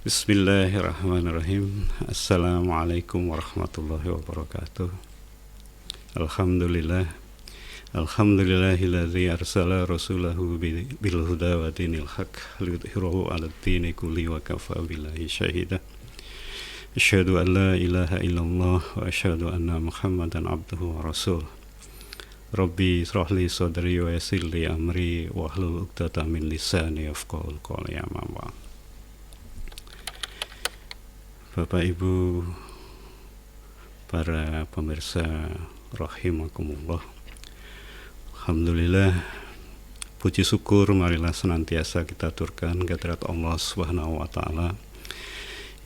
Bismillahirrahmanirrahim. Assalamualaikum warahmatullahi wabarakatuh. Alhamdulillah. Alhamdulillahilladzi arsala rasulahu bil huda wa dinil haq liyudhhirahu 'alad dini kulli wa kafa billahi syahida. Asyhadu an la ilaha illallah wa asyhadu anna Muhammadan abduhu wa rasul. Rabbi shrah li sadri wa yassir li amri wa hlul 'uqdatam min lisani yafqahu qawli. Amma ba'd. Bapak Ibu, para pemirsa rahimakumullah, alhamdulillah, puji syukur marilah senantiasa kita aturkan kehadirat Allah Subhanahu wa taala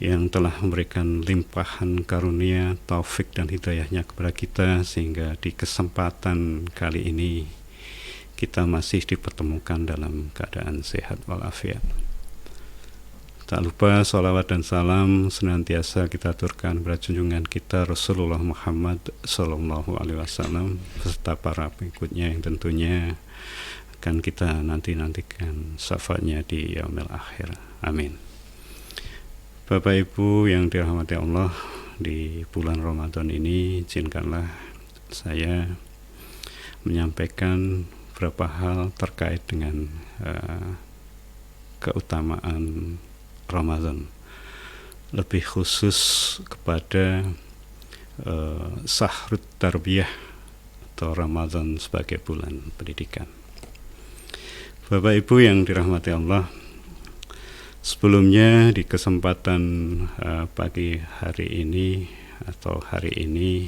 yang telah memberikan limpahan karunia, taufik dan hidayahnya kepada kita, sehingga di kesempatan kali ini kita masih dipertemukan dalam keadaan sehat walafiat. Tak lupa salawat dan salam senantiasa kita aturkan kepada junjungan kita Rasulullah Muhammad Sallallahu Alaihi Wasallam beserta para pengikutnya yang tentunya akan kita nantikan syafaatnya di yaumil akhir. Amin. Bapak Ibu yang dirahmati Allah, di bulan Ramadan ini izinkanlah saya menyampaikan beberapa hal terkait dengan keutamaan Ramadan, lebih khusus kepada Sahrut Tarbiyah atau Ramadan sebagai bulan pendidikan. Bapak Ibu yang dirahmati Allah, sebelumnya di kesempatan pagi hari ini atau hari ini,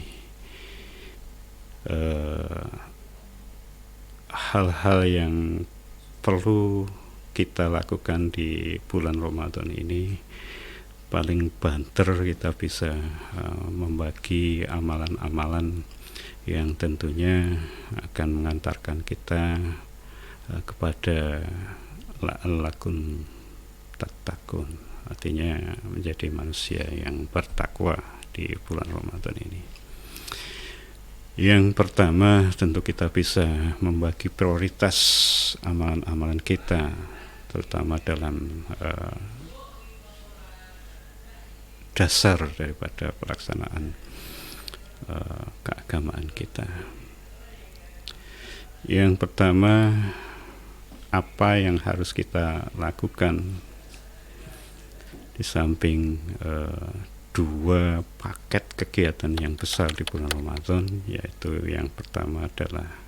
hal-hal yang perlu kita lakukan di bulan Ramadan ini, paling banter kita bisa membagi amalan-amalan yang tentunya akan mengantarkan kita kepada la'allakum tattaqun, artinya menjadi manusia yang bertakwa di bulan Ramadan ini. Yang pertama, tentu kita bisa membagi prioritas amalan-amalan kita, terutama dalam dasar daripada pelaksanaan keagamaan kita. Yang pertama, apa yang harus kita lakukan di samping dua paket kegiatan yang besar di bulan Ramadan, yaitu yang pertama adalah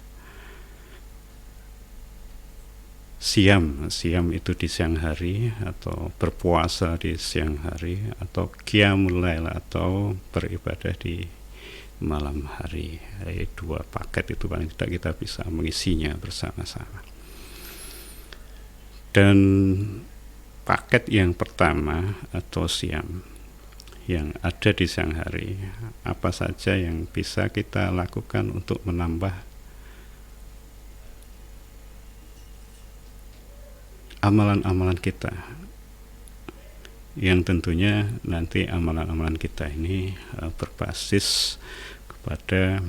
Siam itu di siang hari, atau berpuasa di siang hari, atau qiyamul lail atau beribadah di malam hari. Dua paket itu paling tidak kita bisa mengisinya bersama-sama. Dan paket yang pertama atau siam yang ada di siang hari, apa saja yang bisa kita lakukan untuk menambah amalan-amalan kita, yang tentunya nanti amalan-amalan kita ini berbasis kepada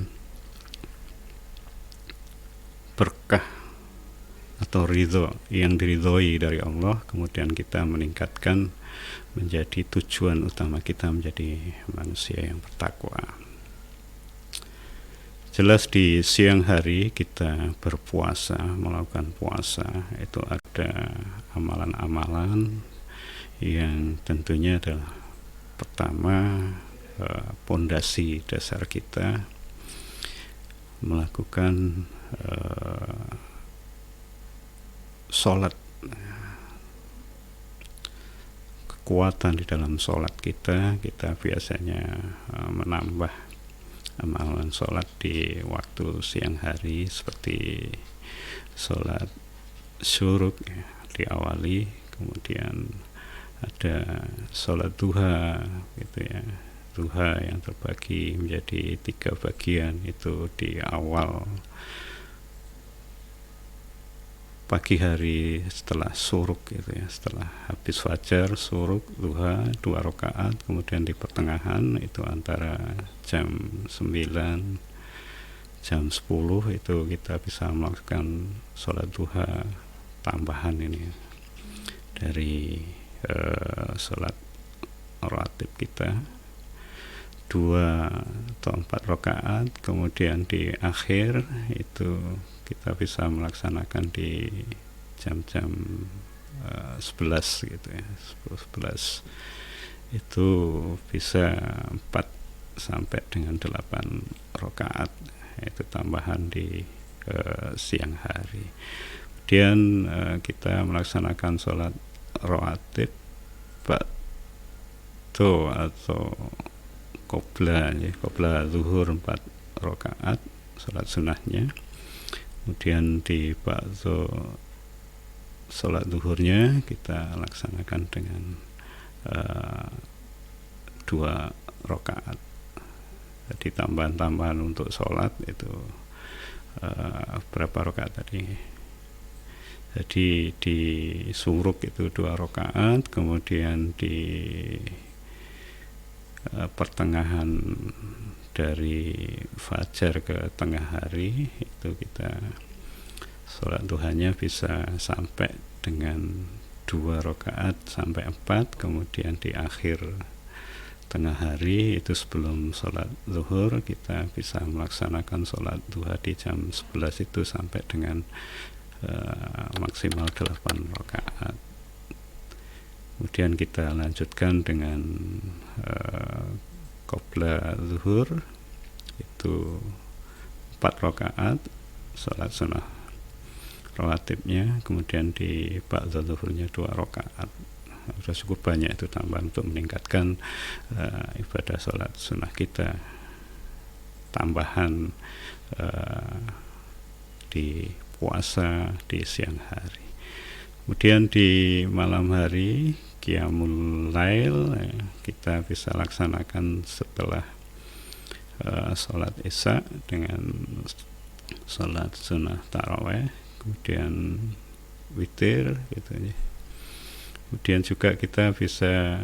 berkah atau ridho yang diridhoi dari Allah, kemudian kita meningkatkan menjadi tujuan utama kita menjadi manusia yang bertakwa. Jelas di siang hari kita berpuasa, melakukan puasa, itu ada amalan-amalan yang tentunya adalah pertama, pondasi dasar kita melakukan sholat. Kekuatan di dalam sholat kita biasanya menambah amalan sholat di waktu siang hari, seperti sholat syuruk diawali, kemudian ada sholat duha gitu ya, duha yang terbagi menjadi 3 bagian, itu di awal pagi hari setelah suruk gitu ya, setelah habis fajar, suruk, duha 2 rakaat, kemudian di pertengahan itu antara jam 9 jam 10 itu kita bisa melakukan sholat duha tambahan ini dari sholat rawatib kita 2 atau 4 rakaat, kemudian di akhir itu kita bisa melaksanakan di jam-jam 11 gitu ya, 10-11 itu bisa 4 sampai dengan 8 rakaat, itu tambahan di siang hari. Kemudian kita melaksanakan sholat rawatib ba'du atau qobla zuhur 4 rakaat sholat sunnahnya. Kemudian di ba'du sholat zuhurnya kita laksanakan dengan 2 rakaat. Jadi tambahan-tambahan untuk sholat itu berapa rakaat tadi? Jadi di suruk itu 2 rakaat, kemudian di pertengahan dari fajar ke tengah hari itu kita sholat duhanya bisa sampai dengan 2 rakaat sampai 4, kemudian di akhir tengah hari itu sebelum sholat zuhur kita bisa melaksanakan sholat duha di jam 11 itu sampai dengan maksimal 8 rakaat. Kemudian kita lanjutkan dengan qobla zuhur itu 4 rakaat sholat sunnah rawatibnya, kemudian di ba'da zuhurnya 2 rakaat. Sudah cukup banyak itu tambahan untuk meningkatkan ibadah sholat sunnah kita, tambahan di puasa di siang hari. Kemudian di malam hari qiyamul lail kita bisa laksanakan setelah sholat isya dengan sholat sunnah taraweh, kemudian witir gitu ya. Kemudian juga kita bisa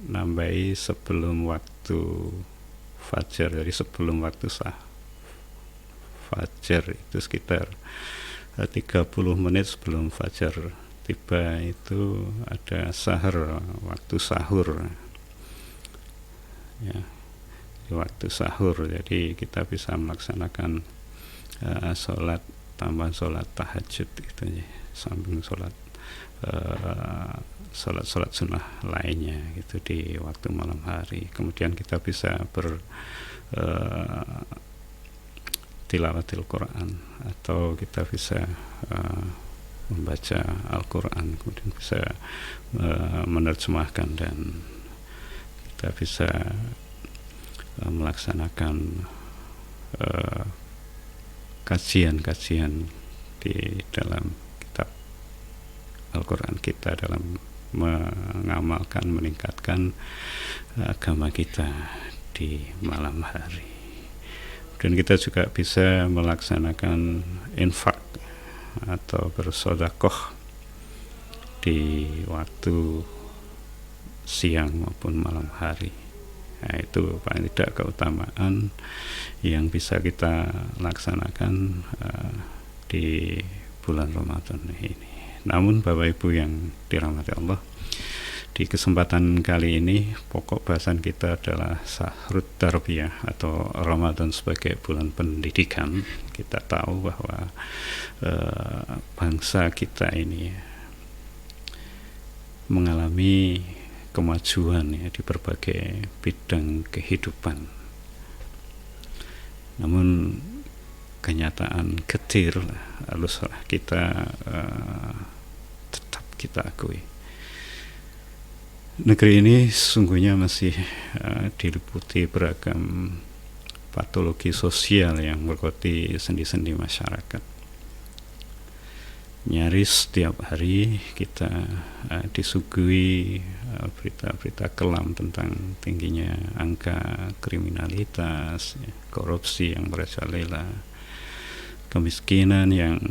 nambahi sebelum waktu fajar, jadi sebelum waktu fajar itu sekitar 30 menit sebelum fajar tiba itu ada sahur, waktu sahur ya, waktu sahur. Jadi kita bisa melaksanakan sholat, tambahan sholat tahajud itu ya, samping sholat sholat sunnah lainnya gitu di waktu malam hari. Kemudian kita bisa tilawatil Quran, atau kita bisa membaca Al-Quran, kemudian bisa menerjemahkan, dan kita bisa melaksanakan kajian-kajian di dalam kitab Al-Quran kita dalam mengamalkan, meningkatkan agama kita di malam hari. Dan kita juga bisa melaksanakan infak atau bersedekah di waktu siang maupun malam hari. Nah, itu paling tidak keutamaan yang bisa kita laksanakan di bulan Ramadan ini. Namun Bapak Ibu yang dirahmati Allah, di kesempatan kali ini pokok bahasan kita adalah Syahrut Tarbiyah atau Ramadan sebagai bulan pendidikan. Kita tahu bahwa bangsa kita ini mengalami kemajuan ya di berbagai bidang kehidupan. Namun kenyataan getir haruslah kita tetap kita akui. Negeri ini sungguhnya masih diliputi beragam patologi sosial yang berkoti sendi-sendi masyarakat. Nyaris setiap hari kita disuguhi berita-berita kelam tentang tingginya angka kriminalitas, korupsi yang merajalela, kemiskinan yang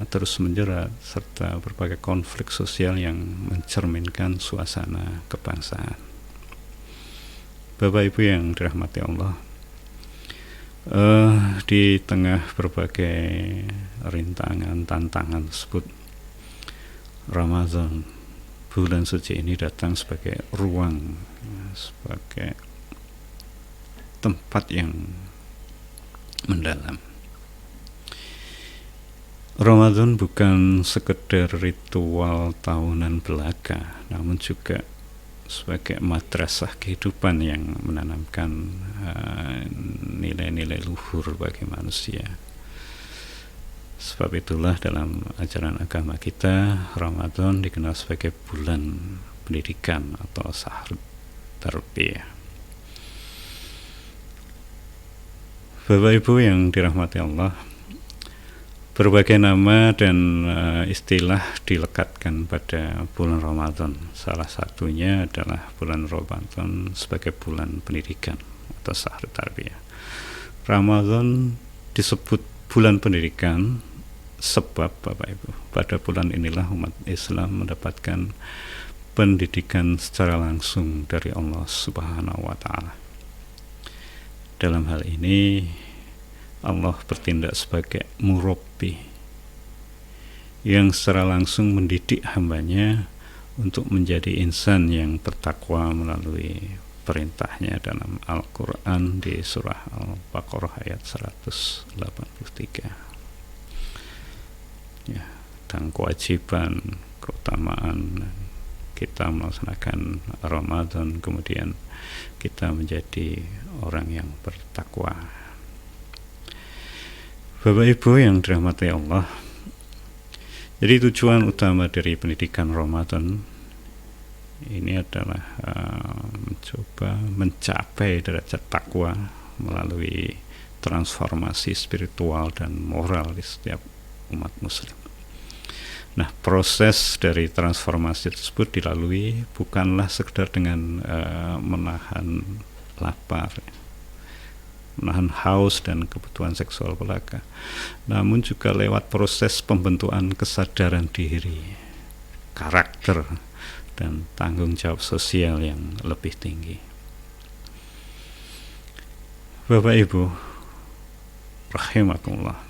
terus menjerat, serta berbagai konflik sosial yang mencerminkan suasana kebangsaan. Bapak Ibu yang dirahmati Allah, di tengah berbagai rintangan, tantangan tersebut, Ramadan bulan suci ini datang sebagai ruang, sebagai tempat yang mendalam. Ramadan bukan sekedar ritual tahunan belaka, namun juga sebagai madrasah kehidupan yang menanamkan nilai-nilai luhur bagi manusia. Sebab itulah dalam ajaran agama kita, Ramadan dikenal sebagai bulan pendidikan atau syahr tarbiyah. Bapak Ibu yang dirahmati Allah, berbagai nama dan istilah dilekatkan pada bulan Ramadan. Salah satunya adalah bulan Ramadan sebagai bulan pendidikan atau syahr tarbiyah. Ramadan disebut bulan pendidikan sebab Bapak Ibu, pada bulan inilah umat Islam mendapatkan pendidikan secara langsung dari Allah Subhanahu wa Ta'ala. Dalam hal ini Allah bertindak sebagai murabbi yang secara langsung mendidik hambanya untuk menjadi insan yang bertakwa melalui perintahnya dalam Al-Quran di surah Al-Baqarah ayat 183. Ya, tentang kewajiban, keutamaan kita melaksanakan Ramadan, kemudian kita menjadi orang yang bertakwa. Bapak Ibu yang dirahmati Allah, jadi tujuan utama dari pendidikan Ramadan ini adalah mencoba mencapai derajat takwa melalui transformasi spiritual dan moral di setiap umat muslim. Nah, proses dari transformasi tersebut dilalui bukanlah sekedar dengan menahan lapar, menahan haus dan kebutuhan seksual belaka, namun juga lewat proses pembentukan kesadaran diri, karakter, dan tanggung jawab sosial yang lebih tinggi. Bapak Ibu rahimakumullah,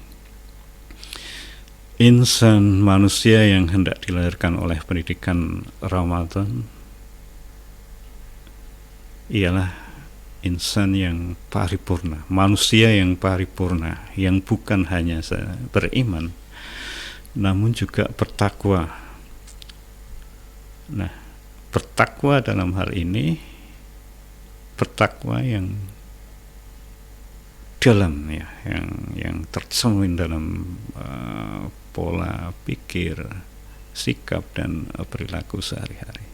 insan manusia yang hendak dilahirkan oleh pendidikan Ramadan ialah insan yang paripurna, manusia yang paripurna, yang bukan hanya beriman namun juga bertakwa. Nah, bertakwa dalam hal ini bertakwa yang dalam, ya, yang tercermin dalam pola pikir, sikap, dan perilaku sehari-hari.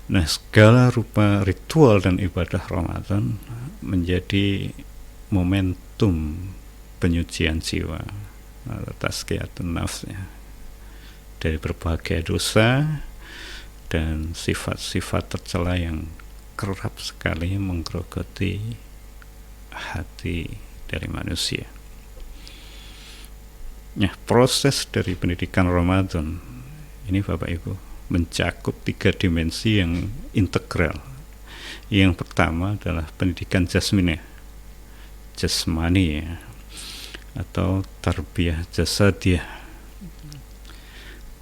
Nah, segala rupa ritual dan ibadah Ramadan menjadi momentum penyucian jiwa, tazkiyatun nafs, ya, dari berbagai dosa dan sifat-sifat tercela yang kerap sekali menggerogoti hati dari manusia. Nah, proses dari pendidikan Ramadan ini Bapak Ibu mencakup 3 dimensi yang integral. Yang pertama adalah pendidikan jasmani, ya, atau tarbiyah jasadiyah.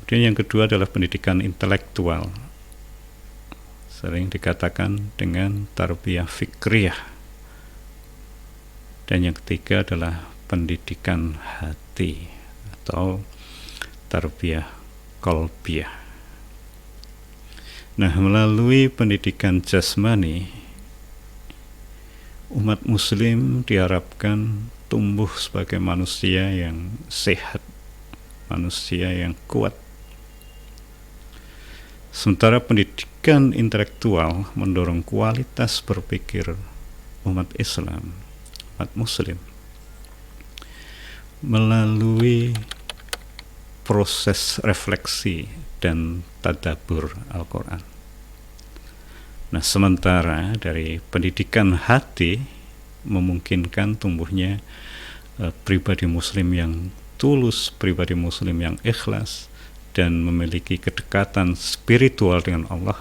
Kemudian yang kedua adalah pendidikan intelektual, sering dikatakan dengan tarbiyah fikriyah. Dan yang ketiga adalah pendidikan hati atau tarbiyah qalbiyah. Nah, melalui pendidikan jasmani, umat muslim diharapkan tumbuh sebagai manusia yang sehat, manusia yang kuat. Sementara pendidikan intelektual mendorong kualitas berpikir umat Islam, umat muslim, melalui proses refleksi dan tadabbur Al-Quran. Nah, sementara dari pendidikan hati memungkinkan tumbuhnya pribadi muslim yang tulus, pribadi muslim yang ikhlas, dan memiliki kedekatan spiritual dengan Allah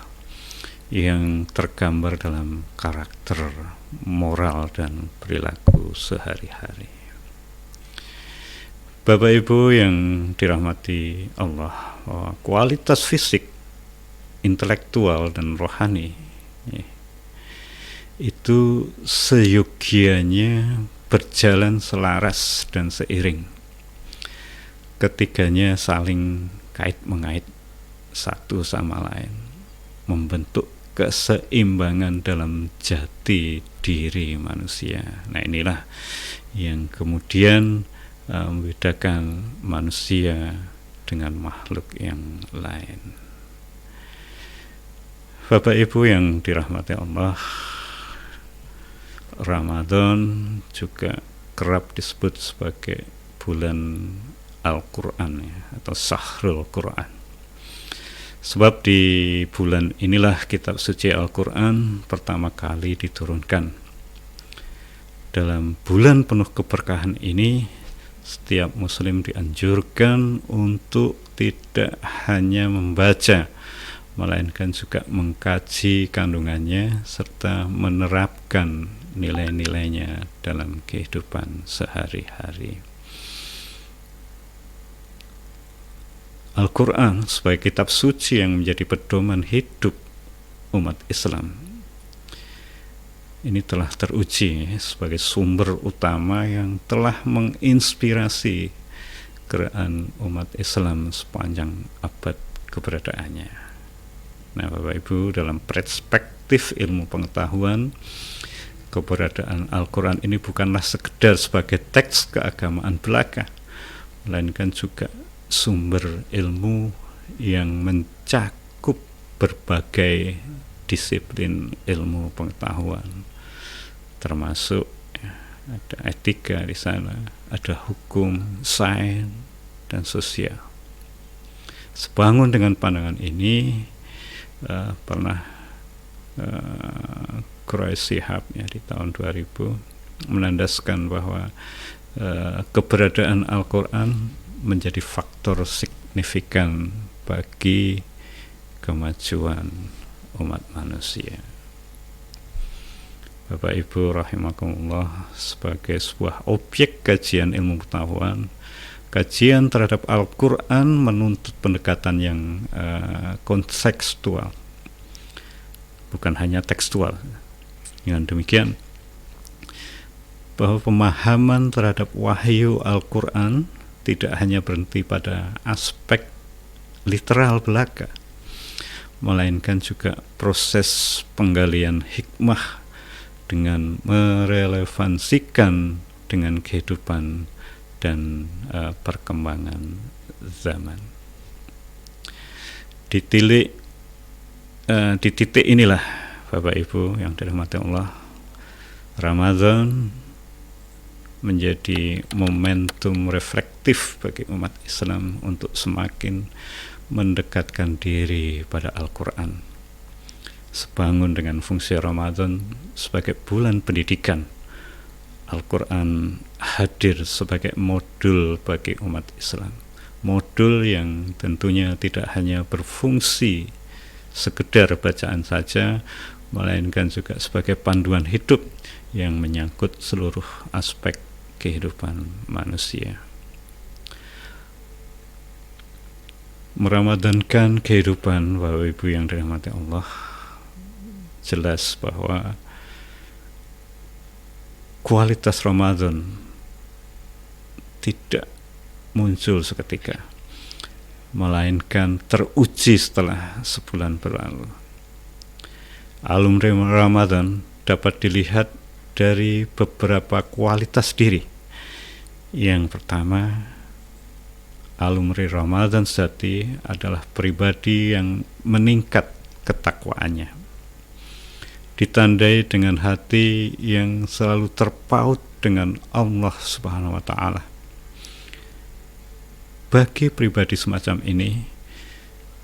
yang tergambar dalam karakter, moral, dan perilaku sehari-hari. Bapak Ibu yang dirahmati Allah, kualitas fisik, intelektual dan rohani itu seyogianya berjalan selaras dan seiring. Ketiganya saling kait-mengait satu sama lain, membentuk keseimbangan dalam jati diri manusia. Nah, inilah yang kemudian membedakan manusia dengan makhluk yang lain. Bapak Ibu yang dirahmati Allah, Ramadan juga kerap disebut sebagai bulan Al-Quran atau Syahrul Quran. Sebab di bulan inilah kitab suci Al-Quran pertama kali diturunkan. Dalam bulan penuh keberkahan ini, setiap muslim dianjurkan untuk tidak hanya membaca, melainkan juga mengkaji kandungannya serta menerapkan nilai-nilainya dalam kehidupan sehari-hari. Al-Quran sebagai kitab suci yang menjadi pedoman hidup umat Islam ini telah teruji sebagai sumber utama yang telah menginspirasi gerakan umat Islam sepanjang abad keberadaannya. Nah, Bapak Ibu, dalam perspektif ilmu pengetahuan, keberadaan Al-Quran ini bukanlah sekedar sebagai teks keagamaan belaka, melainkan juga sumber ilmu yang mencakup berbagai disiplin ilmu pengetahuan, termasuk ada etika di sana, ada hukum, sains, dan sosial. Sebangun dengan pandangan ini, pernah Quraisy Shihab di tahun 2000 menandaskan bahwa keberadaan Al-Quran menjadi faktor signifikan bagi kemajuan umat manusia. Bapak Ibu rahimakumullah, sebagai sebuah objek kajian ilmu pengetahuan, kajian terhadap Al-Quran menuntut pendekatan yang kontekstual, bukan hanya tekstual. Dengan demikian, bahwa pemahaman terhadap wahyu Al-Quran tidak hanya berhenti pada aspek literal belaka, melainkan juga proses penggalian hikmah dengan merelevansikan dengan kehidupan dan perkembangan zaman. Di titik inilah, Bapak Ibu yang dirahmati Allah, Ramadan menjadi momentum reflektif bagi umat Islam untuk semakin mendekatkan diri pada Al-Quran. Sebangun dengan fungsi Ramadan sebagai bulan pendidikan, Al-Quran hadir sebagai modul bagi umat Islam. Modul yang tentunya tidak hanya berfungsi sekedar bacaan saja, melainkan juga sebagai panduan hidup yang menyangkut seluruh aspek kehidupan manusia. Meramadankan kehidupan Bapak Ibu yang dirahmati Allah, jelas bahwa kualitas Ramadan tidak muncul seketika, melainkan teruji setelah sebulan berlalu. Alumni Ramadan dapat dilihat dari beberapa kualitas diri. Yang pertama, alumni Ramadan sejati adalah pribadi yang meningkat ketakwaannya, ditandai dengan hati yang selalu terpaut dengan Allah Subhanahu wa Ta'ala. Bagi pribadi semacam ini,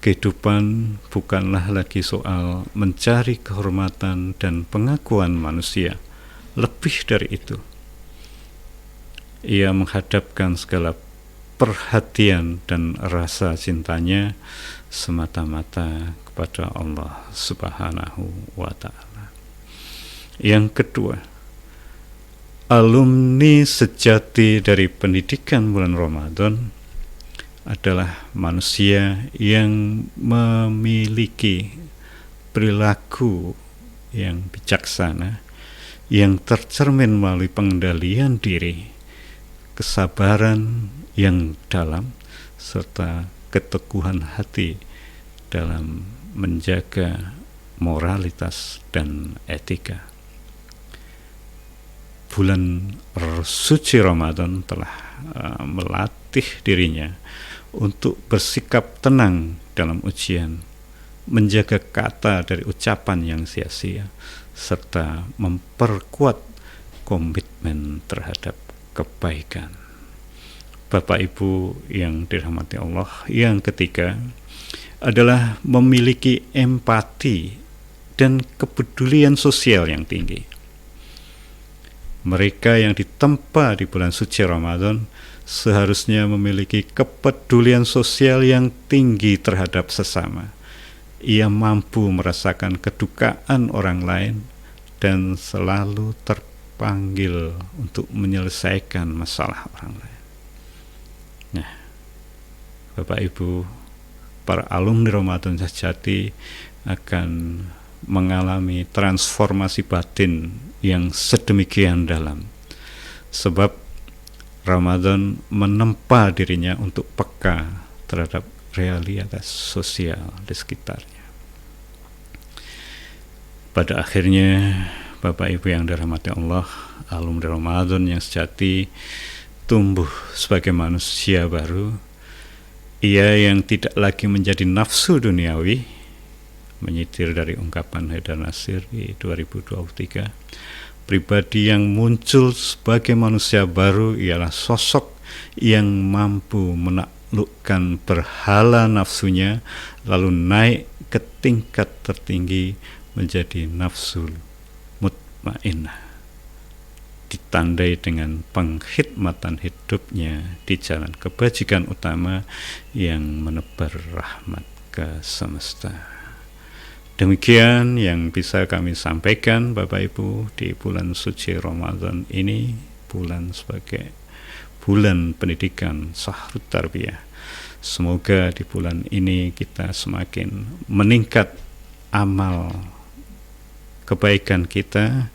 kehidupan bukanlah lagi soal mencari kehormatan dan pengakuan manusia. Lebih dari itu, ia menghadapkan segala perhatian dan rasa cintanya semata-mata kepada Allah Subhanahu wa Ta'ala. Yang kedua, alumni sejati dari pendidikan bulan Ramadan adalah manusia yang memiliki perilaku yang bijaksana, yang tercermin melalui pengendalian diri, kesabaran yang dalam, serta keteguhan hati dalam menjaga moralitas dan etika. Bulan suci Ramadan telah melatih dirinya untuk bersikap tenang dalam ujian, menjaga kata dari ucapan yang sia-sia, serta memperkuat komitmen terhadap kebaikan. Bapak Ibu yang dirahmati Allah, yang ketiga adalah memiliki empati dan kepedulian sosial yang tinggi. Mereka yang ditempa di bulan suci Ramadan seharusnya memiliki kepedulian sosial yang tinggi terhadap sesama. Ia mampu merasakan kedukaan orang lain dan selalu terpanggil untuk menyelesaikan masalah orang lain. Nah, Bapak Ibu, para alumni Ramadan sejati akan mengalami transformasi batin yang sedemikian dalam, sebab Ramadan menempa dirinya untuk peka terhadap realitas sosial di sekitarnya. Pada akhirnya, Bapak Ibu yang dirahmati Allah, alumni Ramadan yang sejati tumbuh sebagai manusia baru. Ia yang tidak lagi menjadi nafsu duniawi, menyitir dari ungkapan Haidar Nasir di 2023. Pribadi yang muncul sebagai manusia baru ialah sosok yang mampu menaklukkan berhala nafsunya, lalu naik ke tingkat tertinggi menjadi nafsu mutmainnah, ditandai dengan pengkhidmatan hidupnya di jalan kebajikan utama yang menebar rahmat ke semesta. Demikian yang bisa kami sampaikan Bapak Ibu di bulan suci Ramadan ini, bulan sebagai bulan pendidikan Sahrut Tarbiyah. Semoga di bulan ini kita semakin meningkat amal kebaikan kita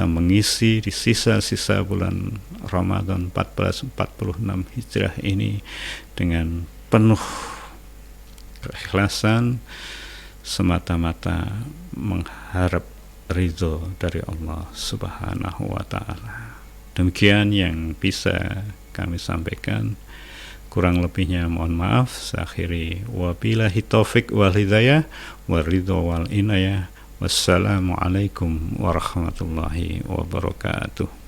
mengisi di sisa-sisa bulan Ramadan 1446 Hijrah ini dengan penuh keikhlasan, semata-mata mengharap ridho dari Allah Subhanahu wa Ta'ala. Demikian yang bisa kami sampaikan. Kurang lebihnya mohon maaf. Saya akhiri, wabillahi taufik wal hidayah wa ridho wal inayah. Wassalamualaikum warahmatullahi wabarakatuh.